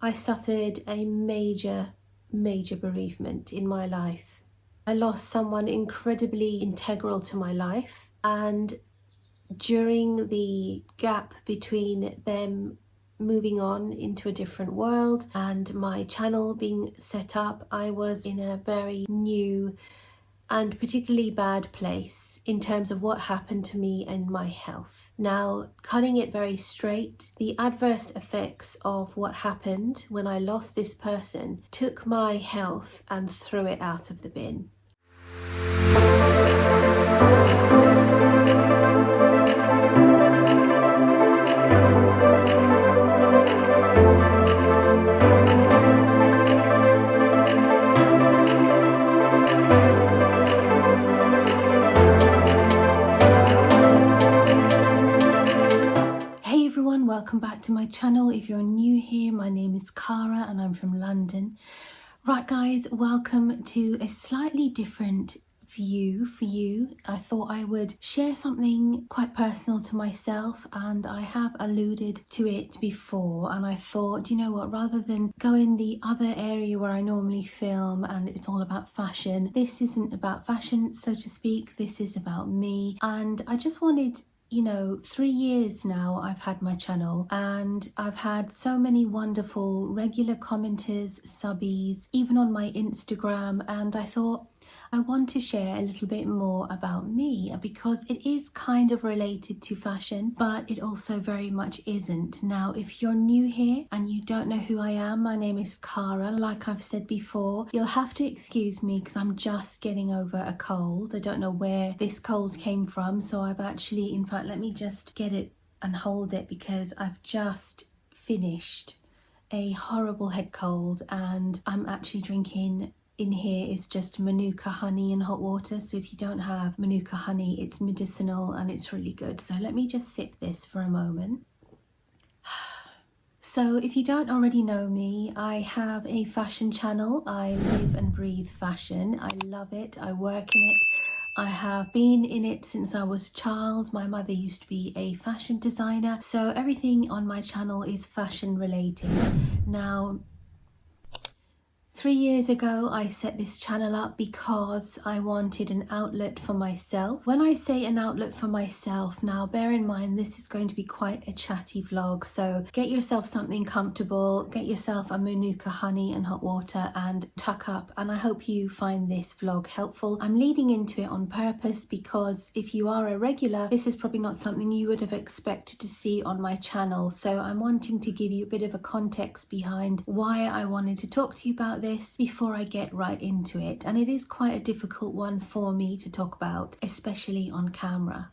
I suffered a major bereavement in my life. I lost someone incredibly integral to my life, and during the gap between them moving on into a different world and my channel being set up, I was in a very new and particularly bad place in terms of what happened to me and my health. Now, cutting it very straight, the adverse effects of what happened when I lost this person took my health and threw it out of the bin. Welcome back to my channel. If you're new here, my name is Cara and I'm from London. Right guys, welcome to a slightly different view for you. I thought I would share something quite personal to myself, and I have alluded to it before, and I thought, you know what, rather than go in the other area where I normally film and it's all about fashion, this isn't about fashion, so to speak. This is about me, and I just wanted, 3 years now I've had my channel, and I've had so many wonderful regular commenters, subbies, even on my Instagram, and I thought I want to share a little bit more about me because it is kind of related to fashion, but it also very much isn't. Now, if you're new here and you don't know who I am, my name is Cara. Like I've said before, you'll have to excuse me because I'm just getting over a cold. I don't know where this cold came from, so I've actually, in fact, let me just get it and hold it because I've just finished a horrible head cold, and I'm actually drinking, in here is just Manuka honey and hot water. So if you don't have Manuka honey, it's medicinal and it's really good. So let me just sip this for a moment. So if you don't already know me, I have a fashion channel. I live and breathe fashion. I love it. I work in it. I have been in it since I was a child. My mother used to be a fashion designer. So everything on my channel is fashion related. Now, 3 years ago, I set this channel up because I wanted an outlet for myself. When I say an outlet for myself, now bear in mind this is going to be quite a chatty vlog, so get yourself something comfortable, get yourself a Manuka honey and hot water and tuck up, and I hope you find this vlog helpful. I'm leading into it on purpose because if you are a regular, this is probably not something you would have expected to see on my channel, so I'm wanting to give you a bit of a context behind why I wanted to talk to you about this before I get right into it. And it is quite a difficult one for me to talk about, especially on camera.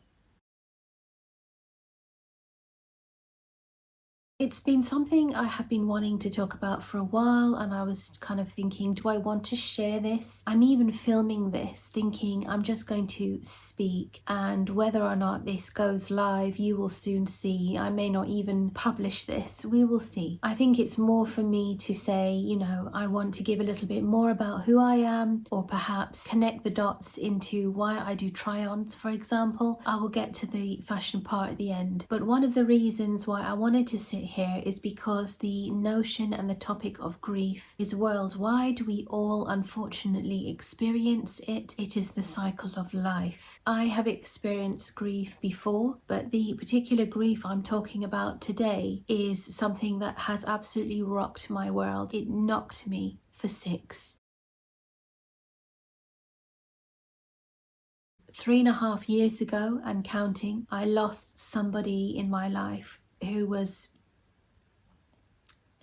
It's been something I have been wanting to talk about for a while, and I was kind of thinking, do I want to share this? I'm even filming this thinking I'm just going to speak, and whether or not this goes live, you will soon see. I may not even publish this, we will see. I think it's more for me to say, I want to give a little bit more about who I am, or perhaps connect the dots into why I do try-ons, for example. I will get to the fashion part at the end, but one of the reasons why I wanted to sit here is because the notion and the topic of grief is worldwide. We all unfortunately experience it. It is the cycle of life. I have experienced grief before, but the particular grief I'm talking about today is something that has absolutely rocked my world. It knocked me for 6. 3.5 years ago and counting, I lost somebody in my life who was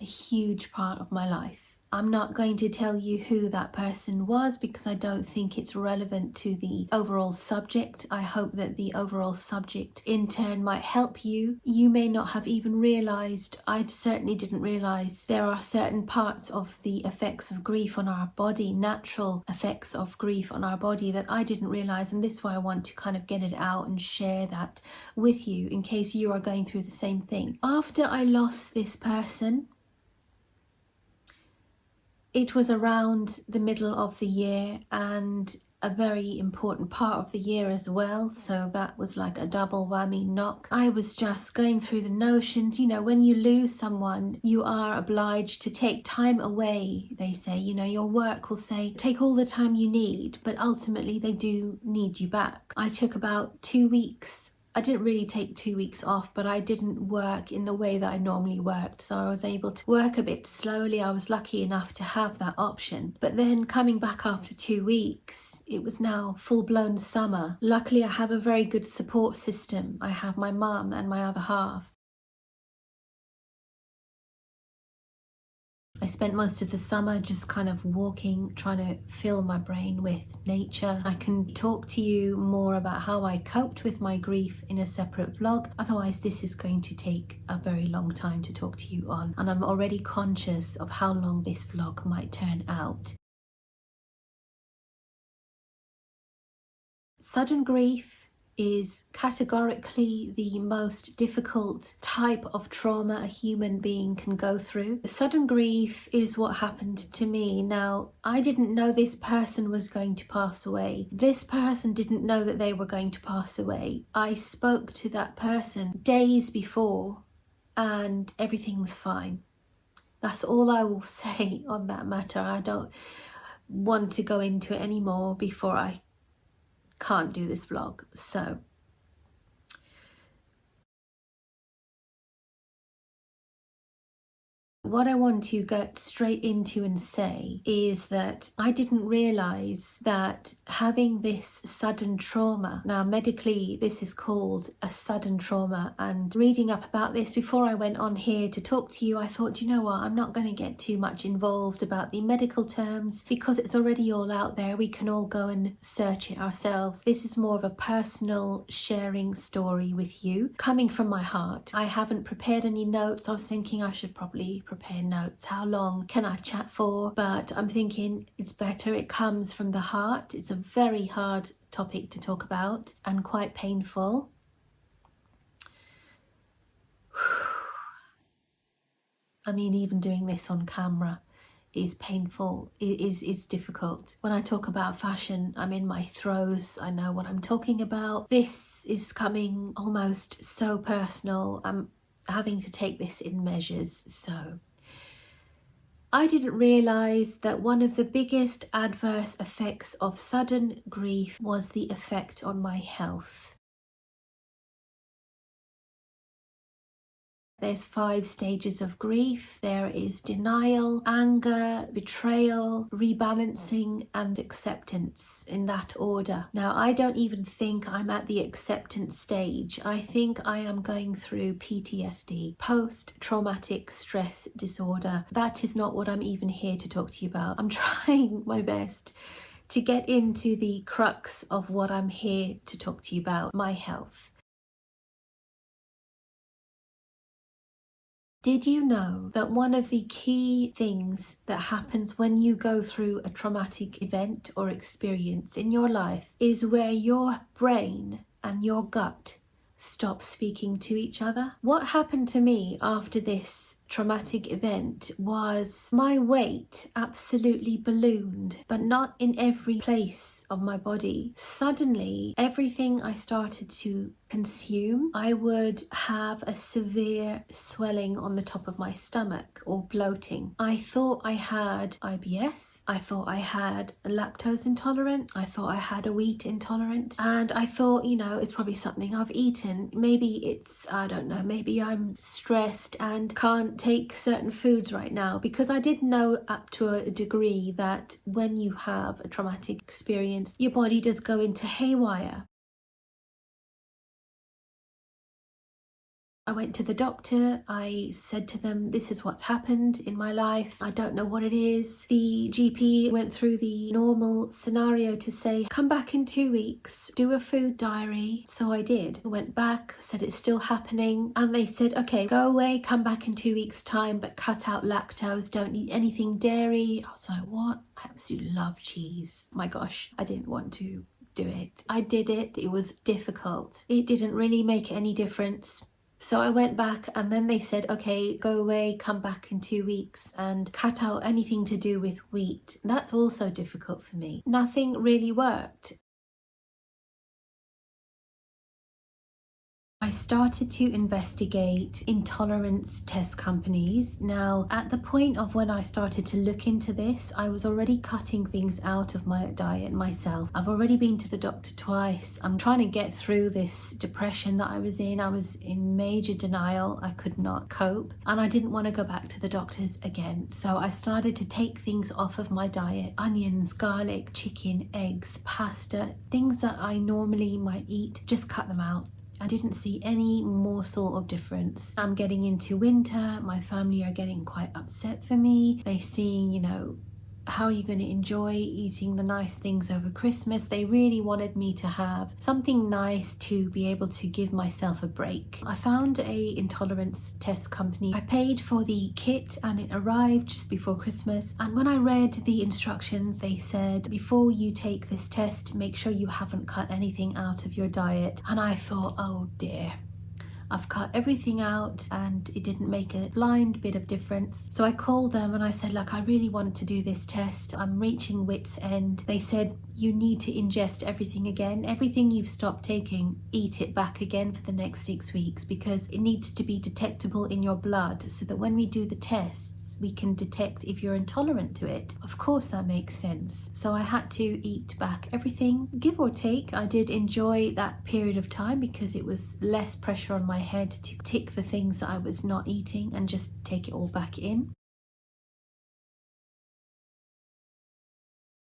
a huge part of my life. I'm not going to tell you who that person was because I don't think it's relevant to the overall subject. I hope that the overall subject in turn might help you. You may not have even realized, I certainly didn't realize, there are certain parts of the effects of grief on our body, natural effects of grief on our body, that I didn't realize, and this is why I want to kind of get it out and share that with you in case you are going through the same thing. After I lost this person, it was around the middle of the year, and a very important part of the year as well, so that was like a double whammy knock. I was just going through the notions, you know, when you lose someone, you are obliged to take time away, they say. You know, your work will say, take all the time you need, but ultimately they do need you back. I took about 2 weeks. I didn't really take 2 weeks off, but I didn't work in the way that I normally worked. So I was able to work a bit slowly. I was lucky enough to have that option. But then coming back after 2 weeks, it was now full-blown summer. Luckily, I have a very good support system. I have my mum and my other half. I spent most of the summer just kind of walking, trying to fill my brain with nature. I can talk to you more about how I coped with my grief in a separate vlog. Otherwise, this is going to take a very long time to talk to you on. And I'm already conscious of how long this vlog might turn out. Sudden grief is categorically the most difficult type of trauma a human being can go through. Sudden grief is what happened to me. Now, I didn't know this person was going to pass away. This person didn't know that they were going to pass away. I spoke to that person days before and everything was fine. That's all I will say on that matter. I don't want to go into it anymore before I can't do this vlog. So what I want to get straight into and say is that I didn't realize that having this sudden trauma, now medically this is called a sudden trauma, and reading up about this before I went on here to talk to you, I thought, you know what, I'm not going to get too much involved about the medical terms because it's already all out there. We can all go and search it ourselves. This is more of a personal sharing story with you, coming from my heart. I haven't prepared any notes. I was thinking I should probably prepare notes. How long can I chat for? But I'm thinking it's better it comes from the heart. It's a very hard topic to talk about and quite painful. I mean, even doing this on camera is painful, is difficult. When I talk about fashion, I'm in my throes. I know what I'm talking about. This is coming almost so personal. I'm having to take this in measures. So I didn't realise that one of the biggest adverse effects of sudden grief was the effect on my health. There's 5 stages of grief. There is denial, anger, betrayal, rebalancing, and acceptance, in that order. Now, I don't even think I'm at the acceptance stage. I think I am going through PTSD, post-traumatic stress disorder. That is not what I'm even here to talk to you about. I'm trying my best to get into the crux of what I'm here to talk to you about, my health. Did you know that one of the key things that happens when you go through a traumatic event or experience in your life is where your brain and your gut stop speaking to each other? What happened to me after this traumatic event was my weight absolutely ballooned, but not in every place of my body. Suddenly, everything I started to consume, I would have a severe swelling on the top of my stomach or bloating. I thought I had IBS. I thought I had a lactose intolerant. I thought I had a wheat intolerant. And I thought, you know, it's probably something I've eaten. Maybe it's, I don't know, maybe I'm stressed and can't take certain foods right now, because I did know up to a degree that when you have a traumatic experience, your body does go into haywire. I went to the doctor. I said to them, this is what's happened in my life. I don't know what it is. The GP went through the normal scenario to say, come back in 2 weeks, do a food diary. So I did. I went back, said it's still happening. And they said, okay, go away, come back in 2 weeks time, but cut out lactose, don't eat anything dairy. I was like, what? I absolutely love cheese. My gosh, I didn't want to do it. I did it. It was difficult. It didn't really make any difference. So I went back and then they said, okay, go away, come back in 2 weeks and cut out anything to do with wheat. That's also difficult for me. Nothing really worked. I started to investigate intolerance test companies. Now, at the point of when I started to look into this, I was already cutting things out of my diet myself. I've already been to the doctor twice. I'm trying to get through this depression that I was in. I was in major denial. I could not cope and I didn't want to go back to the doctors again. So I started to take things off of my diet: onions, garlic, chicken, eggs, pasta, things that I normally might eat, just cut them out. I didn't see any morsel of difference. I'm getting into winter. My family are getting quite upset for me. They're seeing, how are you going to enjoy eating the nice things over Christmas? They really wanted me to have something nice to be able to give myself a break. I found a intolerance test company. I paid for the kit and it arrived just before Christmas. And when I read the instructions, they said, before you take this test, make sure you haven't cut anything out of your diet. And I thought, oh dear. I've cut everything out and it didn't make a blind bit of difference. So I called them and I said, look, I really wanted to do this test. I'm reaching wit's end. They said, you need to ingest everything again. Everything you've stopped taking, eat it back again for the next 6 weeks, because it needs to be detectable in your blood so that when we do the tests, we can detect if you're intolerant to it. Of course, that makes sense. So I had to eat back everything, give or take. I did enjoy that period of time because it was less pressure on my head to tick the things that I was not eating and just take it all back in.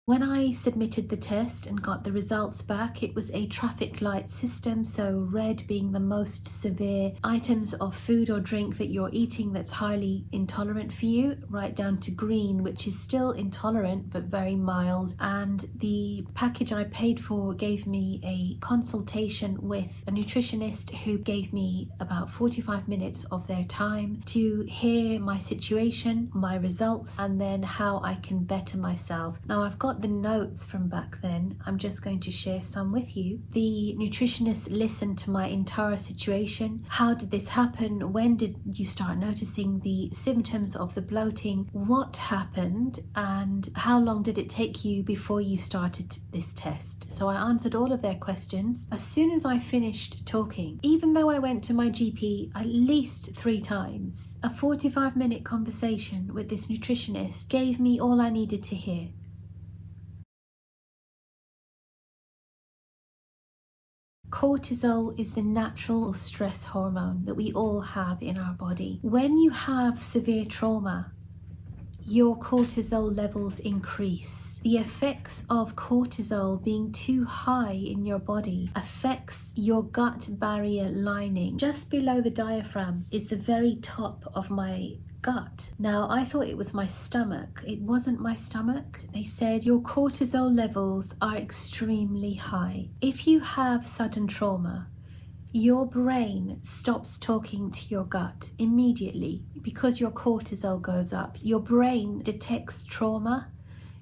When I submitted the test and got the results back, it was a traffic light system, so red being the most severe items of food or drink that you're eating that's highly intolerant for you, right down to green, which is still intolerant but very mild. And the package I paid for gave me a consultation with a nutritionist who gave me about 45 minutes of their time to hear my situation, my results, and then how I can better myself. Now, I've got the notes from back then. I'm just going to share some with you. The nutritionist listened to my entire situation. How did this happen? When did you start noticing the symptoms of the bloating? What happened? And how long did it take you before you started this test? So I answered all of their questions. As soon as I finished talking, even though I went to my GP at least 3 times, a 45-minute conversation with this nutritionist gave me all I needed to hear. Cortisol is the natural stress hormone that we all have in our body. When you have severe trauma, your cortisol levels increase. The effects of cortisol being too high in your body affects your gut barrier lining. Just below the diaphragm is the very top of my gut. Now, I thought it was my stomach. It wasn't my stomach. They said your cortisol levels are extremely high. If you have sudden trauma, your brain stops talking to your gut immediately because your cortisol goes up. Your brain detects trauma.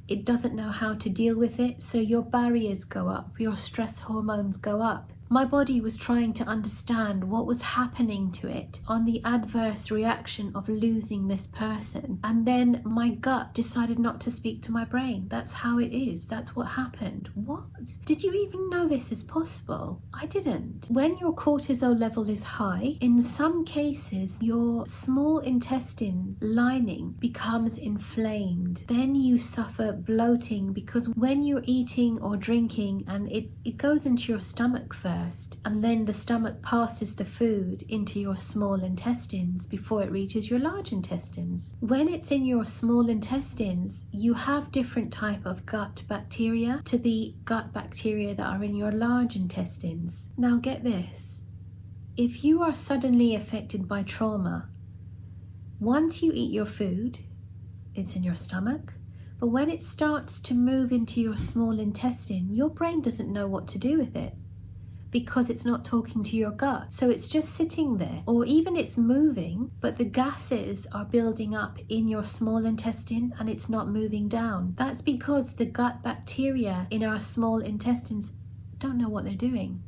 It doesn't know how to deal with it, so your barriers go up, your stress hormones go up. My body was trying to understand what was happening to it on the adverse reaction of losing this person. And then my gut decided not to speak to my brain. That's how it is. That's what happened. What? Did you even know this is possible? I didn't. When your cortisol level is high, in some cases, your small intestine lining becomes inflamed. Then you suffer bloating because when you're eating or drinking and it goes into your stomach first, and then the stomach passes the food into your small intestines before it reaches your large intestines. When it's in your small intestines, you have different type of gut bacteria to the gut bacteria that are in your large intestines. Now get this, if you are suddenly affected by trauma, once you eat your food, it's in your stomach, but when it starts to move into your small intestine, your brain doesn't know what to do with it, because it's not talking to your gut. So it's just sitting there, or even it's moving, but the gases are building up in your small intestine and it's not moving down. That's because the gut bacteria in our small intestines don't know what they're doing.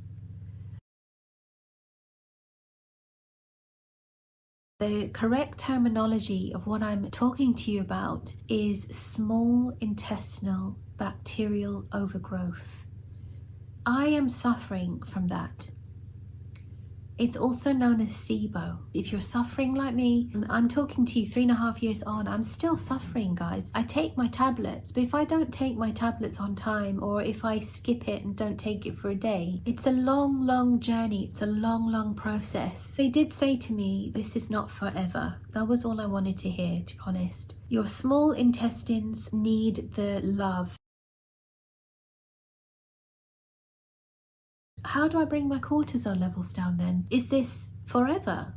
The correct terminology of what I'm talking to you about is small intestinal bacterial overgrowth. I am suffering from that. It's also known as Sibo. If you're suffering like me, and I'm talking to you 3.5 years on, I'm still suffering, guys. I take my tablets, but if I don't take my tablets on time, or if I skip it and don't take it for a day, it's a long journey. It's a long process. They did say to me, this is not forever. That was all I wanted to hear, to be honest. Your small intestines need the love. How do I bring my cortisol levels down then? Is this forever?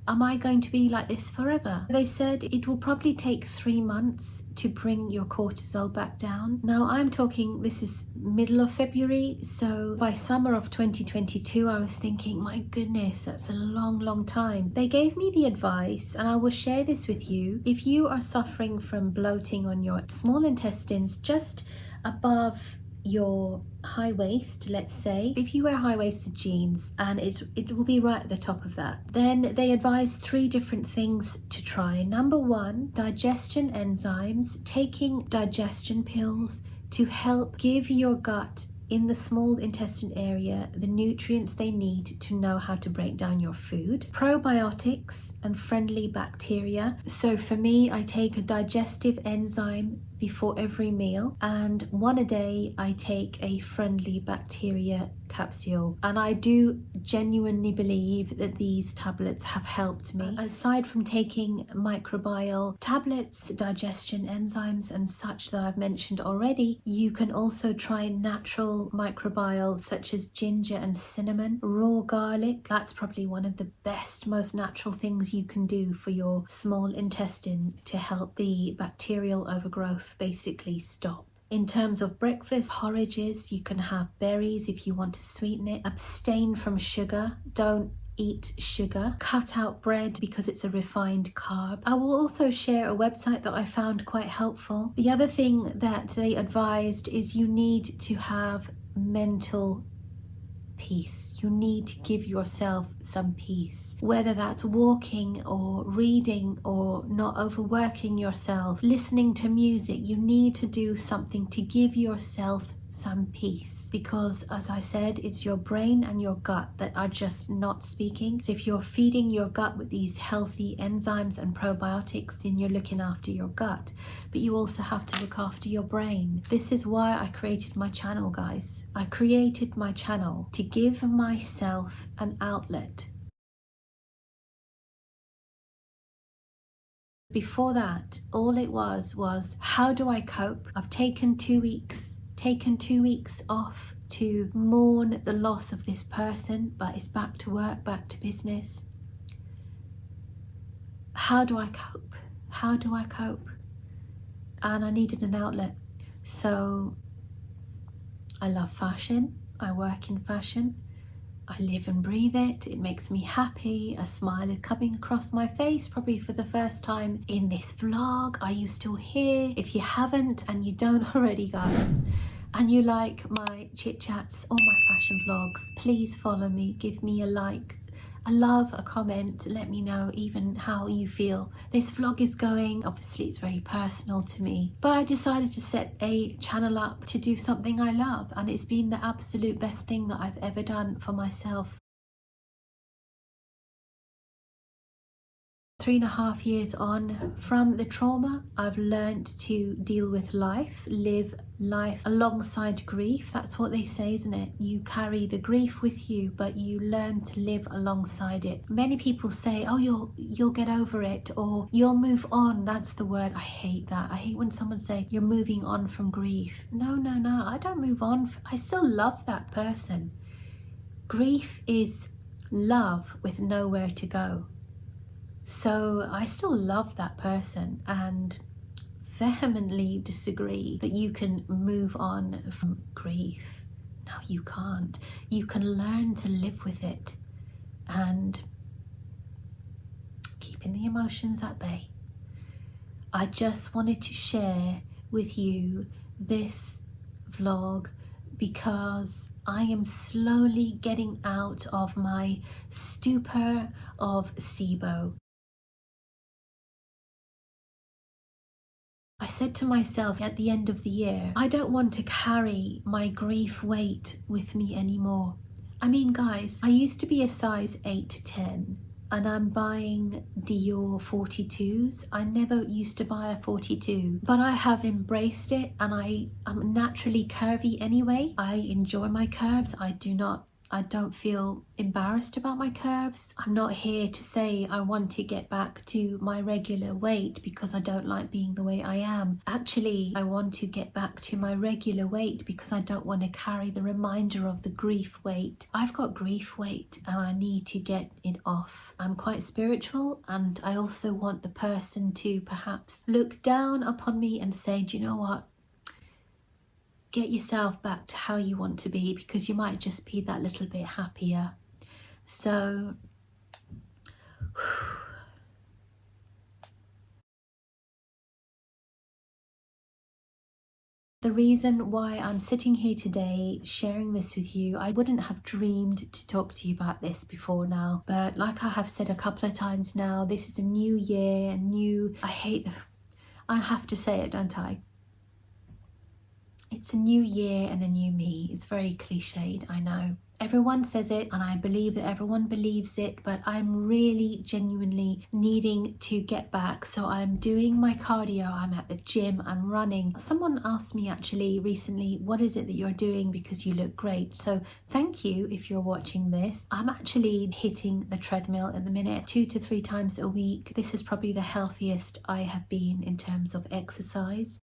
Am I going to be like this forever? They said it will probably take 3 months to bring your cortisol back down. Now I'm talking, this is middle of February, so by summer of 2022 I was thinking, my goodness, that's a long time. They gave me the advice, and I will share this with you. If you are suffering from bloating on your small intestines just above your high waist, let's say, if you wear high-waisted jeans, and it will be right at the top of that, then they advise 3 different things to try. Number 1, digestion enzymes, taking digestion pills to help give your gut in the small intestine area the nutrients they need to know how to break down your food. Probiotics and friendly bacteria. So for me, I take a digestive enzyme before every meal, and 1 a day I take a friendly bacteria capsule, and I do genuinely believe that these tablets have helped me. Aside from taking microbial tablets, digestion enzymes and such that I've mentioned already, you can also try natural microbial such as ginger and cinnamon, raw garlic. That's probably one of the best, most natural things you can do for your small intestine to help the bacterial overgrowth basically stop. In terms of breakfast, porridges, you can have berries if you want to sweeten it. Abstain from sugar. Don't eat sugar. Cut out bread because it's a refined carb. I will also share a website that I found quite helpful. The other thing that they advised is you need to have mental peace. You need to give yourself some peace, whether that's walking or reading or not overworking yourself, listening to music. You need to do something to give yourself some peace, because as I said, it's your brain and your gut that are just not speaking. So if you're feeding your gut with these healthy enzymes and probiotics, then you're looking after your gut, but you also have to look after your brain. This is why I created my channel, guys. I created my channel to give myself an outlet. Before that, all it was how do I cope? I've taken 2 weeks off to mourn the loss of this person, but it's back to work, back to business. How do I cope? How do I cope? And I needed an outlet. So I love fashion. I work in fashion. I live and breathe it. It makes me happy. A smile is coming across my face, probably for the first time in this vlog. Are you still here? If you haven't and you don't already, guys, and you like my chit chats or my fashion vlogs, please follow me, give me a like, a love, a comment, let me know even how you feel this vlog is going. Obviously it's very personal to me, but I decided to set a channel up to do something I love, and it's been the absolute best thing that I've ever done for myself. 3.5 years on from the trauma, I've learned to deal with life, live life alongside grief. That's what they say, isn't it? You carry the grief with you, but you learn to live alongside it. Many people say, oh, you'll get over it, or you'll move on. That's the word. I hate that. I hate when someone say you're moving on from grief. No, I don't move on. I still love that person. Grief is love with nowhere to go. So I still love that person and vehemently disagree that you can move on from grief. No, you can't. You can learn to live with it and keeping the emotions at bay. I just wanted to share with you this vlog because I am slowly getting out of my stupor of Sibo. I said to myself at the end of the year, I don't want to carry my grief weight with me anymore. I mean, guys, I used to be a size 8 to 10 and I'm buying Dior 42s. I never used to buy a 42, but I have embraced it, and I'm naturally curvy anyway. I enjoy my curves. I don't feel embarrassed about my curves. I'm not here to say I want to get back to my regular weight because I don't like being the way I am. Actually, I want to get back to my regular weight because I don't want to carry the reminder of the grief weight. I've got grief weight and I need to get it off. I'm quite spiritual, and I also want the person to perhaps look down upon me and say, do you know what? Get yourself back to how you want to be, because you might just be that little bit happier. So the reason why I'm sitting here today sharing this with you, I wouldn't have dreamed to talk to you about this before now, but like I have said a couple of times now, this is a new year, I have to say it, don't I? It's a new year and a new me. It's very cliched, I know. Everyone says it, and I believe that everyone believes it, but I'm really genuinely needing to get back. So I'm doing my cardio, I'm at the gym, I'm running. Someone asked me actually recently, what is it that you're doing, because you look great. So thank you if you're watching this. I'm actually hitting the treadmill at the minute 2 to 3 times a week. This is probably the healthiest I have been in terms of exercise.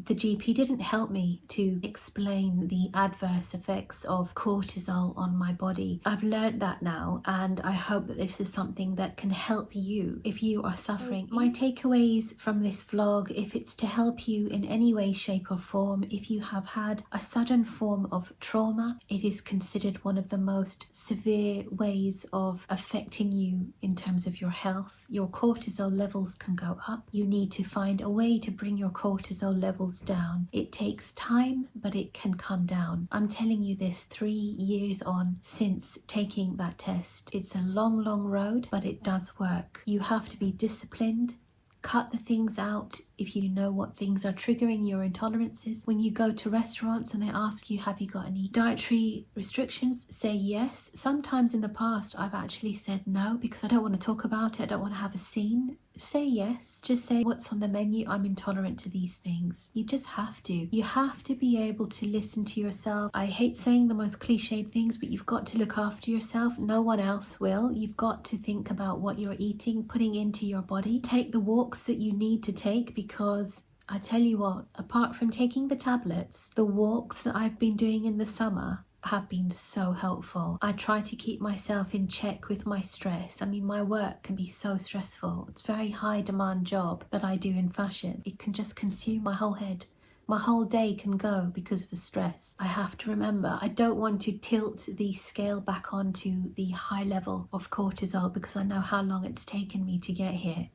The GP didn't help me to explain the adverse effects of cortisol on my body. I've learned that now, and I hope that this is something that can help you if you are suffering. My takeaways from this vlog, if it's to help you in any way, shape or form, if you have had a sudden form of trauma, it is considered one of the most severe ways of affecting you in terms of your health. Your cortisol levels can go up. You need to find a way to bring your cortisol levels down. It takes time, but it can come down. I'm telling you this 3 years on since taking that test. It's a long, long road, but it does work. You have to be disciplined. Cut the things out if you know what things are triggering your intolerances. When you go to restaurants and they ask you, have you got any dietary restrictions, say yes. Sometimes in the past I've actually said no because I don't want to talk about it. I don't want to have a scene. Say yes. Just say, what's on the menu? I'm intolerant to these things. You just have to. You have to be able to listen to yourself. I hate saying the most cliched things, but you've got to look after yourself. No one else will. You've got to think about what you're eating, putting into your body. Take the walks that you need to take, because I tell you what, apart from taking the tablets, the walks that I've been doing in the summer have been so helpful. I try to keep myself in check with my stress. I mean, my work can be so stressful. It's a very high demand job that I do in fashion. It can just consume my whole head. My whole day can go because of the stress. I have to remember, I don't want to tilt the scale back onto the high level of cortisol because I know how long it's taken me to get here.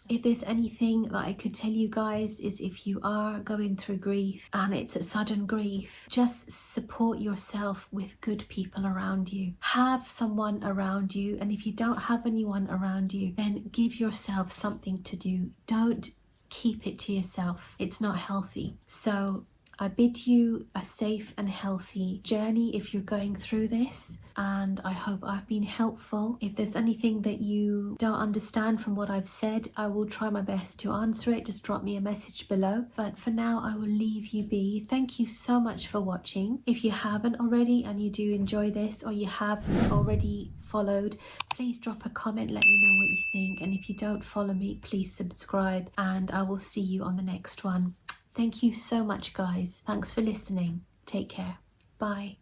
If there's anything that I could tell you guys, is if you are going through grief and it's a sudden grief, just support yourself with good people around you. Have someone around you, and if you don't have anyone around you, then give yourself something to do. Don't keep it to yourself. It's not healthy. So I bid you a safe and healthy journey if you're going through this, and I hope I've been helpful. If there's anything that you don't understand from what I've said, I will try my best to answer it. Just drop me a message below. But for now, I will leave you be. Thank you so much for watching. If you haven't already and you do enjoy this, or you have already followed, please drop a comment, let me know what you think. And if you don't follow me, please subscribe, and I will see you on the next one. Thank you so much, guys. Thanks for listening. Take care. Bye.